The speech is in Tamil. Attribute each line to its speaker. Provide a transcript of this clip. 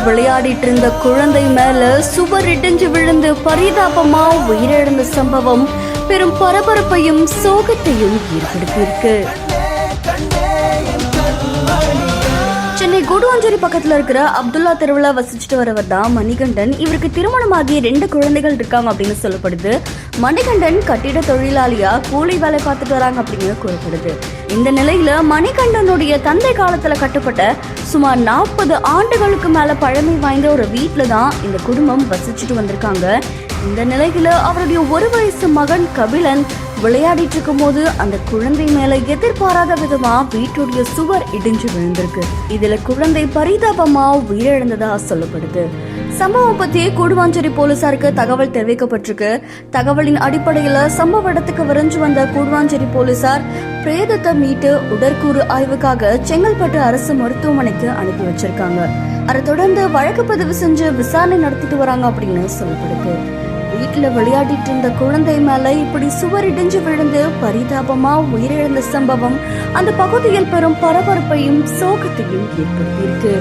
Speaker 1: விளையாடிட்டு இருந்த குழந்தை மேல சுவர் இடிஞ்சு விழுந்து பரிதாபமா உயிரிழந்த சம்பவம் பெரும் பரபரப்பையும் சோகத்தையும் ஏற்படுத்தியிருக்கு. சென்னை கூடுவாஞ்சேரி பக்கத்துல இருக்கிற அப்துல்லா தெருவுல வசிச்சுட்டு வரவர் தான் மணிகண்டன். இவருக்கு திருமணமாகி 2 குழந்தைகள் இருக்காங்க அப்படின்னு சொல்லப்படுது. மணிகண்டன் கட்டிட தொழிலாளியா கூலி வேலை பார்த்துட்டு வராங்க அப்படின்னு கூறப்படுது. இந்த நிலையில மணிகண்டனுடைய தந்தை காலத்துல கட்டப்பட்ட சுமார் 40 ஆண்டுகளுக்கு மேல பழமை வாய்ந்த ஒரு வீட்டுல தான் இந்த குடும்பம் வசிச்சுட்டு வந்திருக்காங்க. இந்த நிலையில அவருடைய 1 வயசு மகன் கபிலன் விளையாடிட்டு இருக்கும் போது அந்த குழந்தை மேல எதிர்பாராத விதமா வீட்டுடைய சுவர் இடிஞ்சு விழுந்திருக்கு. இதுல குழந்தை பரிதாபமா உயிரிழந்ததா சொல்லப்படுது. சம்பவம் பத்தி கூடுவாஞ்சேரி போலீசாருக்கு தகவல் தெரிவிக்கப்பட்டிருக்கு. தகவலின் அடிப்படையில சம்பவ இடத்துக்கு விரைஞ்சு வந்த கூடுவாஞ்சேரி போலீசார் பிரேதத்தை மீட்டு உடற்கூறு ஆய்வுக்காக செங்கல்பட்டு அரசு மருத்துவமனைக்கு அனுப்பி வச்சிருக்காங்க. அதை தொடர்ந்து வழக்கு பதிவு செஞ்சு விசாரணை நடத்திட்டு வராங்க அப்படின்னு சொல்லப்படுது. வீட்டுல விளையாடிட்டு இருந்த குழந்தை மேல இப்படி சுவர் இடிஞ்சு விழுந்து பரிதாபமா உயிரிழந்த சம்பவம் அந்த பகுதியில் பெரும் பரபரப்பையும் சோகத்தையும் ஏற்படுத்தியிருக்கு.